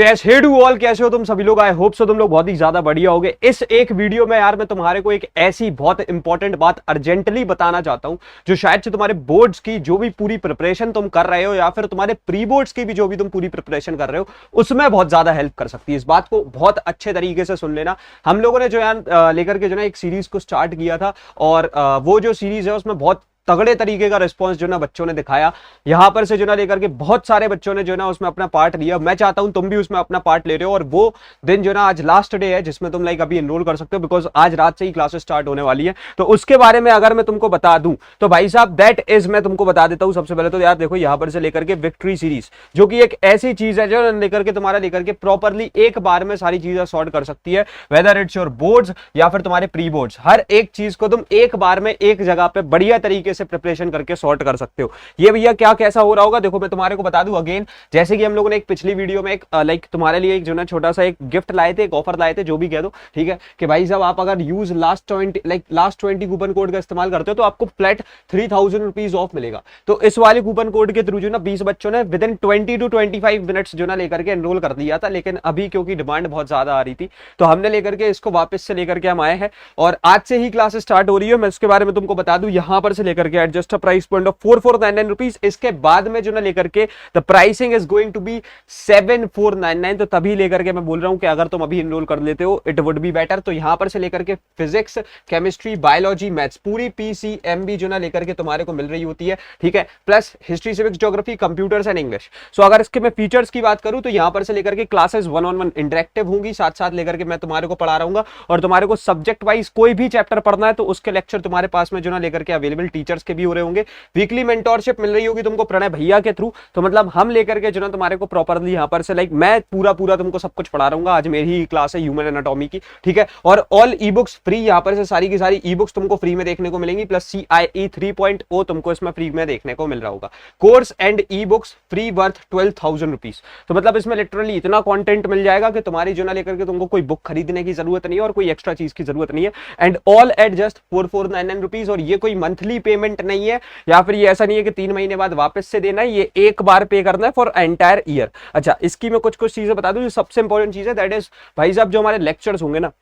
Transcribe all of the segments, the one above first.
Hey do all, कैसे हो तुम सभी लोग? आई होप सो तुम लोग बहुत ही ज्यादा बढ़िया होगे। इस एक वीडियो में यार मैं तुम्हारे को एक ऐसी बहुत इंपॉर्टेंट बात अर्जेंटली बताना चाहता हूं जो शायद से तुम्हारे बोर्ड्स की जो भी पूरी प्रिपरेशन तुम कर रहे हो या फिर तुम्हारे प्री बोर्ड्स की भी जो भी तुम पूरी प्रिपरेशन कर रहे हो उसमें बहुत ज्यादा हेल्प कर सकती है। इस बात को बहुत अच्छे तरीके से सुन लेना। हम लोगों ने जो यार लेकर के जो ना एक सीरीज को स्टार्ट किया था और वो जो सीरीज है उसमें बहुत तगड़े तरीके का रिस्पांस जो ना बच्चों ने दिखाया। यहां पर से जो ना लेकर के बहुत सारे बच्चों ने जो ना उसमें अपना पार्ट लिया। मैं चाहता हूं तुम भी उसमें अपना पार्ट ले रहे हो और वो दिन जो ना आज लास्ट डे है जिसमें तुम लाइक अभी एनरोल कर सकते हो, बिकॉज आज रात से ही क्लासेस स्टार्ट होने वाली है। तो उसके बारे में अगर मैं तुमको बता दूं तो भाई साहब दैट इज, मैं तुमको बता देता हूं सबसे पहले तो यार देखो यहां पर से लेकर के विक्ट्री सीरीज जो कि एक ऐसी चीज है जो लेकर के तुम्हारा लेकर के प्रॉपरली एक बार में सारी चीजें सॉर्ट कर सकती है, वेदर इट्स योर बोर्ड्स या फिर तुम्हारे प्री बोर्ड्स। हर एक चीज को तुम एक बार में एक जगह पे बढ़िया तरीके से प्रिपरेशन करके सॉर्ट कर सकते हो। ये भैया क्या कैसा हो रहा होगा देखो मैं तुम्हारे को बता दूं अगेन, जैसे कि हम लोगों ने एक पिछली वीडियो में एक लाइक तुम्हारे लिए एक जो ना छोटा सा एक गिफ्ट लाए थे, एक ऑफर लाए थे, जो भी कह दो, ठीक है, कि भाई साहब आप अगर यूज लास्ट 20 कूपन कोड का इस्तेमाल करते हो तो आपको फ्लैट 3000 रुपीज ऑफ मिलेगा। तो इस वाले कूपन कोड के थ्रू जो ना 20 बच्चों ने विद इन 20 to 25 मिनट्स जो ना लेकर के एनरोल कर दिया था, लेकिन अभी क्योंकि डिमांड बहुत ज्यादा आ रही थी तो हमने लेकर के इसको वापस से लेकर के हम आए हैं और आज से ही क्लास स्टार्ट हो रही है। मैं उसके बारे में तुमको बता दूं, यहां पर से लेकर के adjust price point of 4499 rupees. इसके बाद में जो ना लेकर के the pricing is going to be 7499। तो तभी लेकर के मैं बोल रहा हूं कि अगर तुम अभी इनरोल कर लेते हो इट वुड बी बेटर। तो यहां पर से लेकर के फिजिक्स, केमिस्ट्री, बायोलॉजी, मैथ्स पूरी पीसीएमबी जो ना लेकर के तुम्हारे को मिल रही होती है, ठीक है, plus history, civics, geography, computers and English. So अगर इसके मैं फीचर्स की बात करूं तो यहां पर से लेकर के क्लासेस 1-on-1 इंटरेक्टिव होंगी, साथ साथ लेकर के मैं तुम्हारे को पढ़ा रहूंगा और तुम्हारे को सब्जेक्ट वाइज कोई भी चैप्टर पढ़ना है तो उसके लेक्चर तुम्हारे पास में जो ना लेकर के अवेलेबल टीचर्स के भी हो रहे होंगे। वीकली मेंटोरशिप मिल रही होगी तुमको प्रणय भैया के थ्रू। तो मतलब हम लेकर के जो ना तुम्हारे को प्रॉपरली यहां पर से लाइक मैं पूरा तुमको सब कुछ पढ़ा रहूंगा। आज मेरी ही क्लास है ह्यूमन एनाटॉमी की, ठीक है, और ऑल ई बुक्स फ्री। यहां पर से सारी की सारी ई बुक्स तुमको फ्री में देखने को मिलेंगी, प्लस CIE 3.0 तुमको इसमें फ्री में देखने को मिल रहा होगा। Course and e books free worth 12,000 rupees. तो मतलब इसमें लिटरली इतना कंटेंट मिल जाएगा कि तुम्हारी जो ना लेकर के तुमको कोई बुक खरीदने की जरूरत नहीं है और कोई एक्स्ट्रा चीज की जरूरत नहीं है। And all at just 4499 rupees. और ये कोई मंथली पेमेंट नहीं है या फिर ये ऐसा नहीं है कि 3 महीने बाद वापस से देना है, ये एक बार पे करना है फॉर एंटायर ईयर। अच्छा, इसकी मैं कुछ चीजें बता दूं। जो सबसे इंपॉर्टेंट चीज है दैट इज भाई साहब जो हमारे लेक्चर्स होंगे ना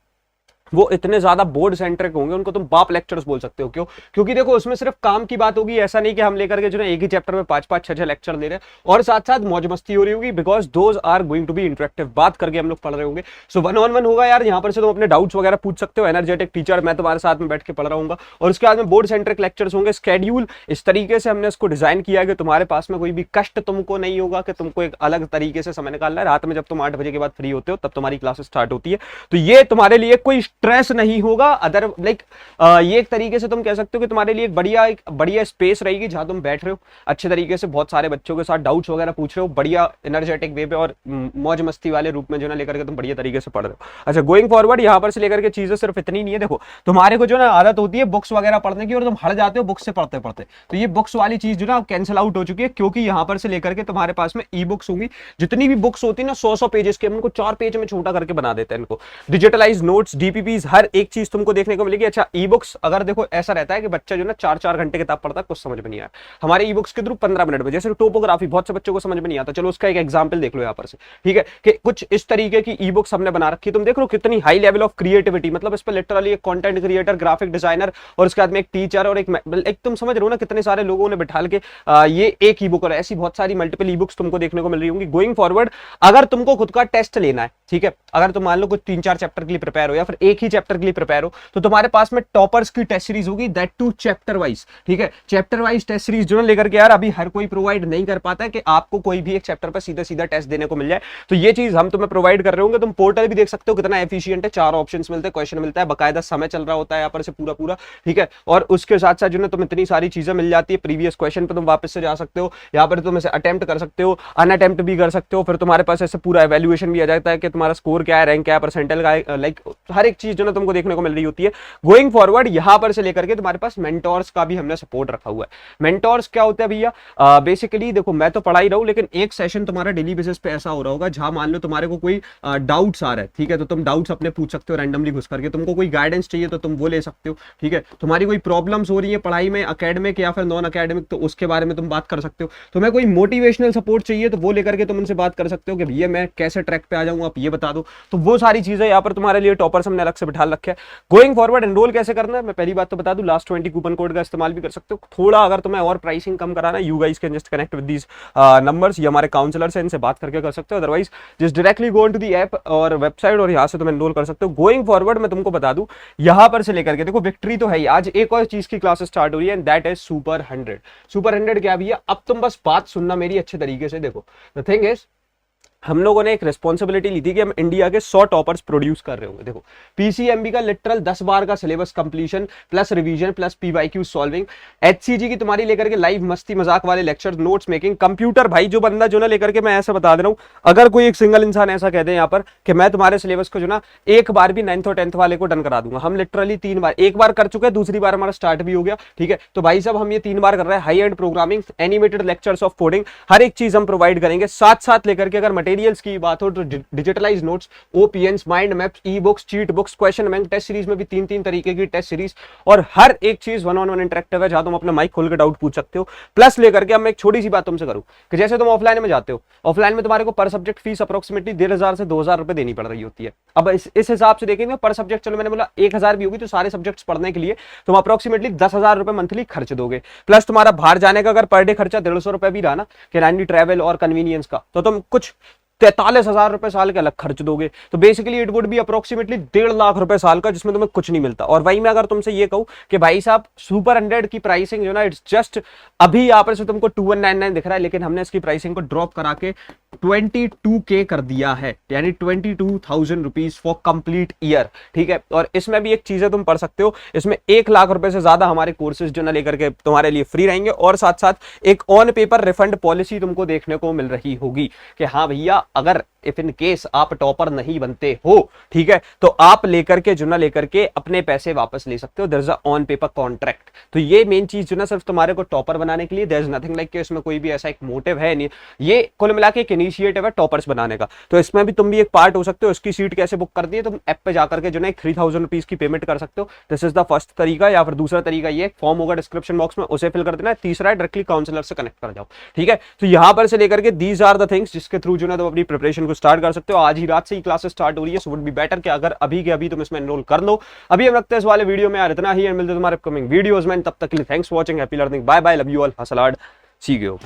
वो इतने ज्यादा बोर्ड सेंट्रिक होंगे, उनको तुम बाप लेक्चर्स बोल सकते हो। क्यों? क्योंकि देखो उसमें सिर्फ काम की बात होगी। ऐसा नहीं कि हम लेकर के जो ना एक ही चैप्टर में 5-5, 6-6 लेक्चर दे रहे हैं और साथ साथ मौज मस्ती हो रही होगी, because those are going to be interactive. बात करके हम लोग पढ़ रहे होंगे। सो 1-on-1 होगा यार, यहाँ पर से तुम अपने डाउट्स वगैरह पूछ सकते हो। एनर्जेटिक टीचर, मैं तुम्हारे साथ में बैठ के पढ़ रहा हूँ और उसके बाद में बोर्ड सेंट्रिक लेक्चर्स होंगे। स्केड्यूल इस तरीके से हमने इसको डिजाइन किया है कि तुम्हारे पास में कोई भी कष्ट तुमको नहीं होगा कि तुमको एक अलग तरीके से समय निकालना है। रात में जब तुम 8 बजे के बाद फ्री होते हो तब तुम्हारी क्लास स्टार्ट होती है, तो ये तुम्हारे लिए कोई स्ट्रेस नहीं होगा। अदर लाइक ये एक तरीके से तुम कह सकते हो कि तुम्हारे लिए एक बढ़िया स्पेस रहेगी जहां तुम बैठ रहे हो अच्छे तरीके से बहुत सारे बच्चों के साथ डाउट्स वगैरह पूछ रहे हो बढ़िया एनर्जेटिक वे पे और मौज मस्ती वाले रूप में जो ना लेकर के तुम बढ़िया तरीके से पढ़ रहे हो। अच्छा, गोइंग फॉरवर्ड यहां पर से लेकर के चीजें सिर्फ इतनी नहीं है। देखो तुम्हारे को जो ना आदत होती है बुक्स वगैरह पढ़ने की और तुम हट जाते हो बुक्स से पढ़ते पढ़ते, तो ये बुक्स वाली चीज जो ना कैंसिल आउट हो चुकी है, क्योंकि यहां पर से लेकर के तुम्हारे पास में ई बुक्स होंगी। जितनी भी बुक्स होती है ना 100 पेजेस के, हम उनको 4 पेज में छोटा करके बना देते हैं। इनको डिजिटलाइज नोट्स, DPPs, हर एक चीज तुमको देखने को मिलेगी। अच्छा, ई बुक्स अगर देखो ऐसा रहता है कि बच्चा जो ना 4-4 घंटे किताब पढ़ता है, कुछ समझ में नहीं आया, हमारे ई बुक्स के थ्रू 15 मिनट में, जैसे टोपोग्राफी बहुत से बच्चों को समझ में नहीं आता, चलो उसका एक एग्जांपल देख लो यहाँ पर से, ठीक है, कि कुछ इस तरीके की ई बुक्स हमने बना रखी। तुम देख लो कितनी हाई लेवल ऑफ क्रिएटिविटी, मतलब इस पर लिटरली एक कंटेंट क्रिएटर, ग्राफिक डिजाइनर और उसके बाद में एक टीचर और एक तुम समझ रहे हो ना कितने सारे लोगों ने बिठा के ये एक ई बुक और ऐसी बहुत सारी मल्टीपल ई बुक्स तुमको देखने को मिल रही होंगी। गोइंग फॉरवर्ड अगर तुमको खुद का टेस्ट लेना है, ठीक है, अगर तुम मान लो कुछ 3-4 चैप्टर के लिए प्रिपेयर हो या फिर एक ही चैप्टर के लिए प्रिपेयर हो, तो तुम्हारे पास में टॉपर्स की टेस्ट सीरीज होगी, दैट टू चैप्टर वाइज, ठीक है। चैप्टर वाइज टेस्ट सीरीज जो लेकर के यार अभी हर कोई प्रोवाइड नहीं कर पाता है कि आपको कोई भी एक चैप्टर पर सीधा सीधा टेस्ट देने को मिल जाए, तो ये चीज हम तुम्हें प्रोवाइड कर रहे होंगे। तुम पोर्टल भी देख सकते हो कितना एफिशिएंट है, 4 ऑप्शंस मिलते हैं, क्वेश्चन मिलता है, बकायदा समय चल रहा होता है यहाँ पर से पूरा, ठीक है, और उसके साथ साथ जो ना तुम इतनी सारी चीजें मिल जाती है। प्रीवियस क्वेश्चन पे तुम वापस से जा सकते हो, यहाँ पर तुम इसे अटेम्प्ट कर सकते हो, अनअटेम्प्ट भी कर सकते हो, फिर तुम्हारे पास ऐसे पूरा एवेल्युएशन भी आ जाता है कि तुम्हारा स्कोर क्या है, रैंक क्या है, परसेंटाइल का है, लाइक हर एक चीज जो ना तुमको देखने को मिल रही होती है। गोइंग फॉरवर्ड यहाँ पर से लेकर के तुम्हारे पास मेंटोर्स का भी हमने सपोर्ट रखा हुआ है। मेंटोर्स क्या होता है भैया, बेसिकली देखो मैं तो पढ़ा ही रहा हूँ, लेकिन एक सेशन तुम्हारा डेली बेसिस पे ऐसा हो रहा होगा जहां मान लो तुम्हारे को कोई डाउट्स आ रहा है, ठीक है, तो तुम डाउट्स अपने पूछ सकते हो रैंडमली घुस करके, तुमको कोई गाइडेंस चाहिए तो तुम वो ले सकते हो, ठीक है, तुम्हारी कोई प्रॉब्लम्स हो रही है पढ़ाई में एकेडमिक या फिर नॉन एकेडमिक, तो उसके बारे में तुम बात कर सकते हो। तुम्हें कोई मोटिवेशनल सपोर्ट चाहिए तो वो लेकर के तुम उनसे बात कर सकते हो कि भैया मैं कैसे ट्रैक पे आ जाऊं, आप ये बता दो। तो वो सारी चीजें यहाँ पर तुम्हारे लिए टॉपर्स हमने अलग से बिठा रखे हैं। गोइंग फॉरवर्ड एनरोल कैसे करना है, मैं पहली बात तो बता दूं, लास्ट 20 कूपन कोड का इस्तेमाल भी कर सकते हो। थोड़ा अगर तुम्हें और प्राइसिंग कम कराना है, you guys can just connect with these numbers, ये हमारे काउंसलर्स हैं, इनसे बात करके कर सकते हो। Otherwise just directly go into the app और वेबसाइट और यहाँ से तुम एनरोल कर सकते हो। गोइंग फॉरवर्ड मैं तुमको बता दूं, यहाँ पर से लेकर के देखो विक्ट्री तो है ही, आज एक और चीज की क्लासेस स्टार्ट हो रही है and that is super 100। Super 100 क्या भैया, अब तुम बस बात सुनना मेरी अच्छे तरीके से। देखो द थिंग इज, हम लोगों ने एक रिस्पॉन्सिबिलिटी ली थी कि हम इंडिया के 100 टॉपर्स प्रोड्यूस कर रहे होंगे। देखो पीसीएमबी का लिटरल 10 बार का syllabus completion plus revision plus PYQ solving, HCG की तुम्हारी लेकर के लाइव मस्ती मजाक वाले लेक्चर, नोट्स मेकिंग, कंप्यूटर भाई जो बंदा जो ना लेकर के, मैं ऐसा बता दे रहा हूं, अगर कोई एक सिंगल इंसान ऐसा कह दे यहाँ पर कि मैं तुम्हारे सिलेबस को जो ना एक बार भी 9th और 10th वाले को डन करा दूंगा, हम लिटरली 3 बार, एक बार कर चुके हैं, दूसरी बार हमारा स्टार्ट भी हो गया, ठीक है। तो भाई साहब हम ये 3 बार कर रहे हैं। High end programming, animated lectures of coding, हर एक चीज हम प्रोवाइड करेंगे। साथ साथ लेकर के अगर मटेरियल्स की बात हो तो डिजिटलाइज नोट्स, ओपीएन्स, mind maps, e books, cheat books, question bank, test series में भी 3-3 तरीके की टेस्ट सीरीज, और हर एक चीज 1-on-1 इंटरेक्टिव है जहां तुम अपना माइक खोल के डाउट पूछ सकते हो। प्लस लेकर के अब मैं एक छोटी सी बात तुमसे करूं कि जैसे तुम ऑफलाइन में जाते हो, ऑफलाइन में तुम्हारे को पर सब्जेक्ट फीस अप्रोक्सीमेटली 1500 से 2000 रुपए देनी पड़ रही होती है। अब इस हिसाब से देखेंगे पर सब्जेक्ट, चलो मैंने बोला 1000 भी होगी, तो सारे सब्जेक्ट्स पढ़ने के लिए तुम अप्रोक्सीमेटली 10,000 रुपए मंथली खर्च दोगे। प्लस तुम्हारा बाहर जाने का अगर पर डे खर्चा 150 रुपए भी रहा ना, कि ट्रैवल और कन्वीनियंस का, तो तुम कुछ 43,000 रुपए साल के अलग खर्च दोगे। तो basically it would be approximately 1.5 lakh रुपए साल का, जिसमें तुम्हें कुछ नहीं मिलता। और वही मैं अगर तुमसे ये कहूं कि भाई साहब सुपर 100 की प्राइसिंग जो ना, इट्स जस्ट अभी यहाँ पर से तुमको 2199 दिख रहा है, लेकिन हमने इसकी प्राइसिंग को ड्रॉप करा के 22K कर दिया है, यानी 22,000 रुपीज फॉर कंप्लीट ईयर, ठीक है। और इसमें भी एक चीज है, तुम पढ़ सकते हो, इसमें 1 लाख रुपए से ज्यादा हमारे कोर्सेज जो ना लेकर के तुम्हारे लिए फ्री रहेंगे, और साथ साथ एक ऑन पेपर रिफंड पॉलिसी तुमको देखने को मिल रही होगी कि हाँ भैया अगर इफ इन केस आप टॉपर नहीं बनते हो, ठीक है, तो आप लेकर के जो ना लेकर के अपने पैसे वापस ले सकते हो। There is a on paper contract. तो ये मेन चीज जो ना सिर्फ तुम्हारे को टॉपर बनाने के लिए, देयर इज नथिंग लाइक कि इसमें कोई भी ऐसा एक मोटिव है नहीं, ये कुल मिला के एक इनिशिएटिव है टॉपर्स बनाने का। तो इसमें भी तुम भी एक पार्ट हो सकते हो। इसकी सीट कैसे बुक करती है, तुम ऐप पे जाकर के जो ना 3000 रुपीज की पेमेंट कर सकते हो। दिस इज द फर्स्ट तरीका। या फिर दूसरा तरीका ये, फॉर्म होगा डिस्क्रिप्शन बॉक्स में, उसे फिल कर देना। तीसरा है डायरेक्टली काउंसलर से कनेक्ट कर जाओ, ठीक है। तो यहां पर से लेकर के दीज आर द थिंग्स जिसके थ्रू जो ना तुम अपनी प्रिपरेशन को स्टार्ट कर सकते हो। आज ही रात से ही क्लासेस स्टार्ट हो रही है, सो वुड बी बेटर कि अगर अभी के अभी तुम इसमें एनरोल कर लो। अभी हम रखते हैं इस वाले वीडियो में यार इतना ही, मिलते हैं तुम्हारे अपकमिंग वीडियोस में। तब तक के लिए thanks for watching, happy learning, bye bye, love you all, hustle hard, see you.